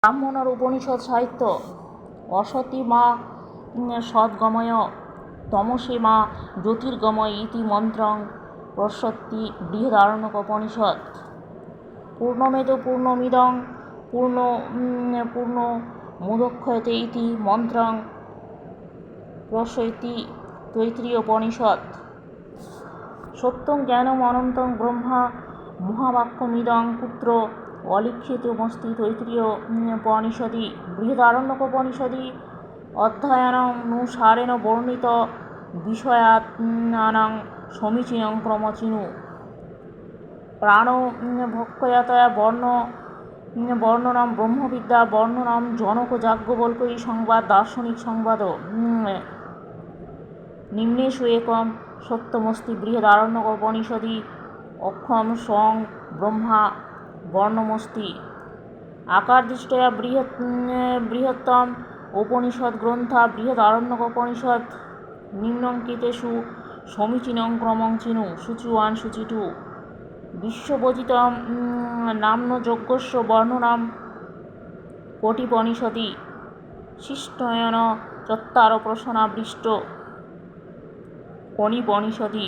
ব্রাহ্মণর উপনিষদ সাহিত্য। অসতি মা সদ্গময় তমসে মা জ্যোতির্গময় ইতি মন্ত্রং প্রসত্তি বৃহদারণ্যকোপনিষদ। পূর্ণমেদ পূর্ণমিদং পূর্ণ মুদক্ষয়তে ইতি মন্ত্রং প্রসয়তি তৈত্রীয়োপনিষদ। সত্যং জ্ঞানম অনন্তং ব্রহ্মা মহাবাক্যমিদং পুত্র অলিখিতমস্তি তৈত্রীয়োপনিষদি বৃহদারণ্যকোপনিষদি। অধ্যয়নানুসারেণ বর্ণিত বিষয়ানাং সমীচীনং ক্রমচিনু। প্রাণ ভক্ষয়তয়া বর্ণনাম ব্রহ্মবিদ্যা বর্ণনাম জনক যাজ্ঞবল্ক্যৈ সংবাদ দার্শনিক সংবাদ। নিম্নেষু একম সত্যমস্তি বৃহদারণ্যকোপনিষদি অক্ষম স্বং ব্রহ্মা বর্ণমস্তি। আকারদৃষ্টয়া বৃহত্তম উপনিষদ গ্রন্থা বৃহদারণ্যকোপনিষদ। নিম্নঙ্কিতেষু সমীচীনং ক্রমং চিনু। সূচি 1 সূচি 2। বিশ্ববজিতম নাম্নযজ্ঞস্য বর্ণনাম কোটিপনিষদি। শিষ্টয়ন চত্বার প্রশ্নাবৃষ্ট কোনিপনিষদি।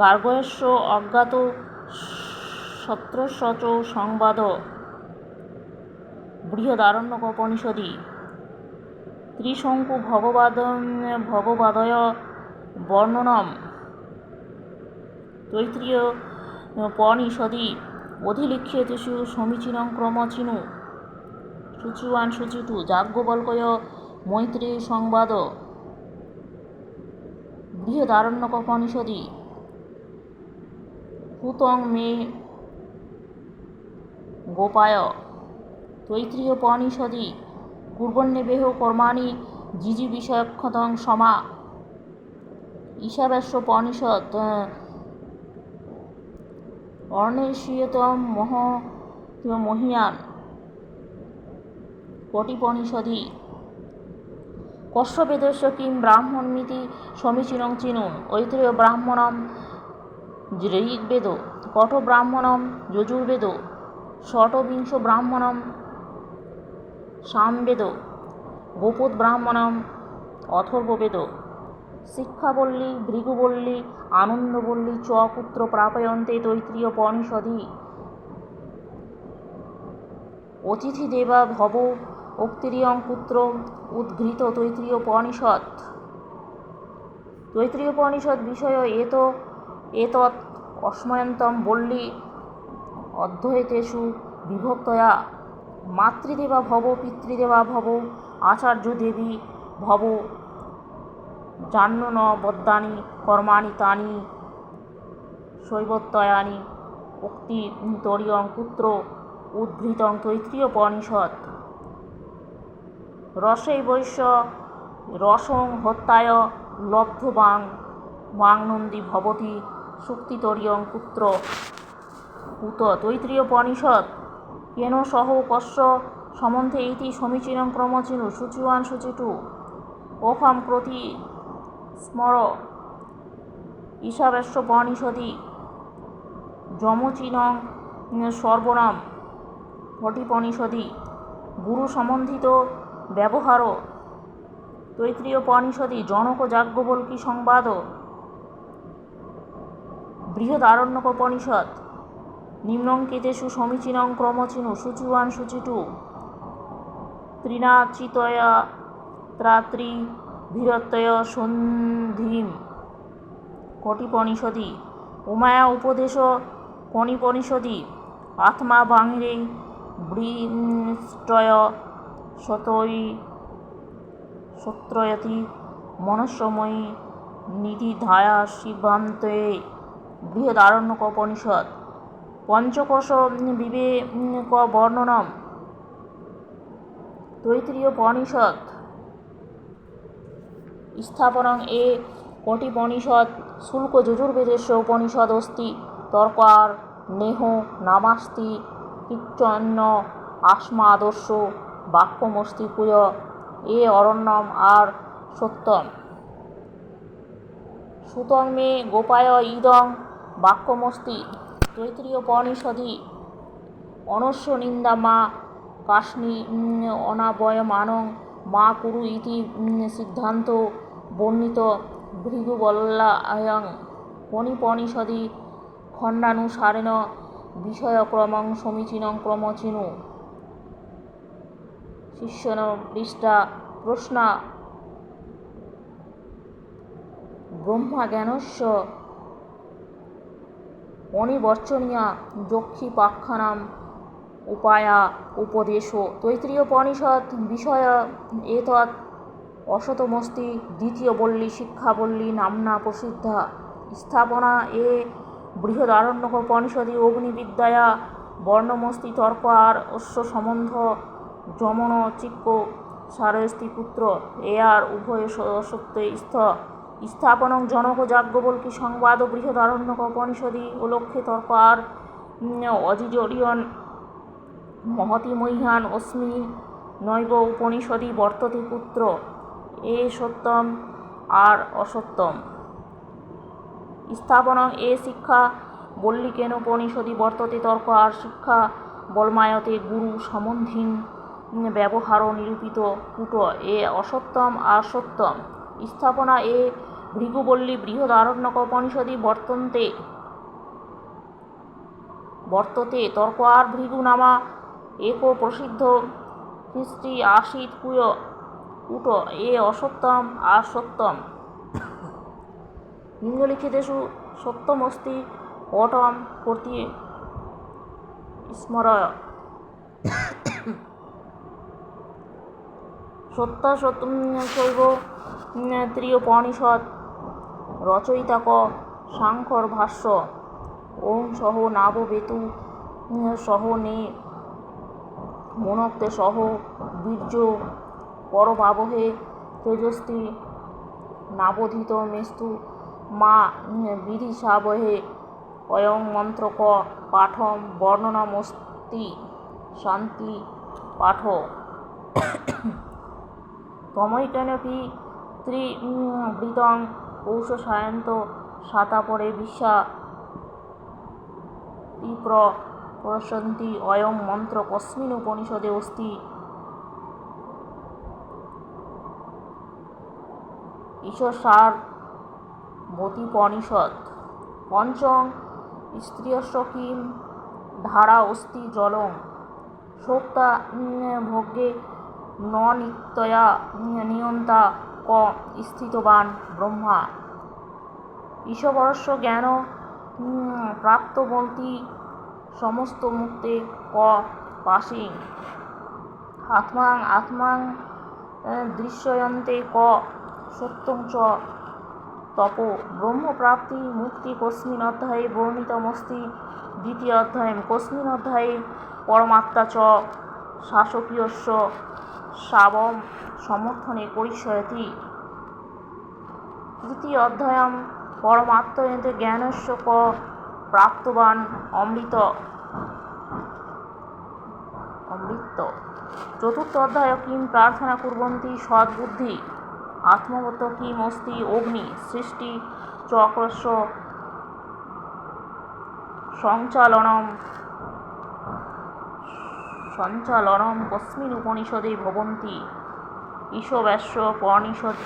গার্গস্য অজ্ঞাত সত্রস্য চ সংবাদ বৃহদারণ্যকোপনিষদি। ত্রিশঙ্কু ভগবাদয় বর্ণনম তৈত্রীয়োপনিষদি। অধিলিখ্যতেষু সমীচীনং ক্রমচিনু। সূচি 1 সূচি 2। যাজ্ঞবল্ক্য মৈত্রেয়ী সংবাদ বৃহদারণ্যকোপনিষদি। হুতং মে গোপায় তৈত্রীয়োপনিষদি। কুর্বণ্যেবেহ কর্মাণি জিজিবিষয়ক্ষতং সমা। ঈশাবাস্যোপনিষদ। অর্ণেষ্যেতম মহীয়ান কোটিপনিষদি। কস্যবেদস্য কিং ব্রাহ্মণমিতি সমীচীনং চিনুন। ঐতরেয় ব্রাহ্মণম ঋগ্বেদ। কঠোব্রাহ্মণম যজুর্বেদ। ষটবিংশ ব্রাহ্মণম সামবেদ। গোপদব্রাহ্মণম অথর্ববেদ। শিক্ষাবল্লী ভৃগুবল্লী আনন্দবল্লী চ পুত্র প্রাপয়ন্তে তৈত্রীয়োপনিষদি। অতিথিদেবা ভব উক্তিরিয়ং পুত্র উদ্ঘৃত তৈত্রীয়োপনিষদ। তৈত্রীয়োপনিষদ বিষয় এতৎ অস্ময়ন্তম বল্লী অদ্বৈতেষু বিভক্তয়া। মাতৃদেবা ভব পিতৃদেবা ভব আচার্যদেবী ভব জান্যন বদ্যানি কর্মাণি তানি শৈবত্বয়ানি উক্তিতরিয়ং পুত্র উদ্ঘৃতং তৈত্রীয়োপনিষদ। রসৈবস্য রসং হত্যায় লব্ধবাং নন্দী ভবতি সুক্তিতরিয়ং পুত্র উত। তৈত্রীয়োপনিষদ। কেন সহ কস্য সম্বন্ধে ইতি সমীচীনং ক্রমচিনু। সূচি 1 সূচি 2। ওফাম ক্রতি স্মর ঈশাবাস্যোপনিষদি। যমচিনং সর্বনাম কোটিপনিষদি। গুরু সম্বন্ধিত ব্যবহার তৈত্রীয়োপনিষদি। জনক যাজ্ঞবল্ক্য সংবাদ বৃহদারণ্যকোপনিষদ। নিম্নঙ্কিতেষু সমীচীনং ক্রমচিনু। সূচি 1 সূচি 2। ত্রিনাচিতয়া ত্রাত্রিভিরত্যয় সন্ধিম কোটিপনিষদি। উমায়া উপদেশ কোনিপনিষদি। আত্মা বাঙিরে বৃষ্টয় সত্রয়তি মনস্সময়ী নিধিধায়া শিবান্তে বৃহদারণ্যকোপনিষদ। পঞ্চকোশ বিবেক বর্ণনম তৈত্রীয়োপনিষদ। স্থাপনং এ কোটিপনিষদ। শুল্ক যজুর্বেদস্য উপনিষদ অস্তি। তর্কার নেহ নামাস্তি কিঞ্চন আসমাদস্য বাক্যমস্তি কুয়। এ অরণ্যম আর সত্যম। সুতং মে গোপায় ইদং বাক্যমস্তি তৈত্রীয়োপনিষদি। অনস্য নিন্দা মা কাষ্ণী অনাবয়মানং মা কুরু ইতি সিদ্ধান্ত বর্ণিত ভৃগুবল্লায়ং পনিপনিষদি খণ্ডানুসারেণ বিষয়ক্রমং সমীচীনং ক্রমচিনু শিষ্যন পৃষ্ঠা প্রশ্না ব্রহ্মাজ্ঞানস্য অনিবর্চনীয়া যক্ষিপাখ্যানাম উপায়া উপদেশ তৈত্তিরীয়োপনিষদ বিষয় এতৎ অশতমস্তি দ্বিতীয় বল্লী শিক্ষাবল্লী নাম্না প্রসিদ্ধা স্থাপনা এ বৃহদারণ্যকোপনিষদি অগ্নিবিদ্যায়া বর্ণমস্তি তর্ক আর অশ্ব সম্বন্ধ যমন চিক্ক সারস্তি পুত্র এ আর উভয় সত্যে স্থাপনং জনক যাজ্ঞবল্কী সংবাদ বৃহদারণ্যকোপনিষদি অলক্ষ্যে তর্ক আর অজিজরিয়ন মহতি মহ্যান অস্মি নৈব উপনিষদি বর্ততে পুত্র এ সত্যম আর অসত্যম স্থাপনং এ শিক্ষা বল্লিকেন উপনিষদি বর্ততে তর্ক আর শিক্ষা বলমায়তে গুরু সম্বন্ধীন ব্যবহার নিরূপিত পুট এ অসত্যম আর সত্যম স্থাপনা এ ভৃগুবল্লী বৃহদারণ্যকোপনিষদি বর্ততে তর্ক আর ভৃগু নামা এক প্রসিদ্ধ খ্রিস্টি আশীত put a অসত্যম R Satyam নিম্নলিখিতেষু সত্যমস্তি autumn প্রতি স্মরয় সত্যাসত্যৈব ত্রিয়োপনিষদ রচয়িতা ক সাংখ্যর ভাষ্য ওং সহ নাববেতু সহ নে মনক্তে সহ বীর্য পরমাবহে তেজস্তি নাবোধিত মেস্তু মা বিধিষাবহে অয়ং মন্ত্র ক পাঠম বর্ণনামস্তি শান্তি পাঠ তমৈকেনপি ত্রিবৃতং পৌষ সায়ন্ত সাতাপরে বিশ্বা প্রসন্তি অয়ং মন্ত্র কস্মিন উপনিষদে অস্তি ঈশ্বর বতিপনিষদ পঞ্চম স্ত্রিয়স্য কিম ধারা অস্তি জলং শোক্তা ভোগ্যে ন নিত্যয়া নিয়ন্তা ক স্থিতবান ব্রহ্মা ঈশ্বরস্য জ্ঞান প্রাপ্তবন্তি সমস্ত মুক্তে ক পাশিং আত্মাং দৃশ্যয়ন্তে ক সত্যং চ তপ ব্রহ্মপ্রাপ্তি মুক্তি কস্মিন অধ্যায়ে বর্ণিতমস্তি দ্বিতীয় অধ্যায়ে কস্মিন অধ্যায়ে পরমাত্মা চ শাসকীয়স্য সাবম সমর্থনে পরিচয়তি তৃতীয় অধ্যায়ম পরমাত্ময়ন্তে জ্ঞানস্য ক প্রাপ্তবান অমৃত চতুর্থ অধ্যায় কিম প্রার্থনা কুর্বন্তি সদ্বুদ্ধি আত্মগত কিম অস্তি অগ্নি সৃষ্টি চক্রস্য সঞ্চালনম কস্মিন উপনিষদে ভবন্তি ঈশব্যাস্য পনিষদ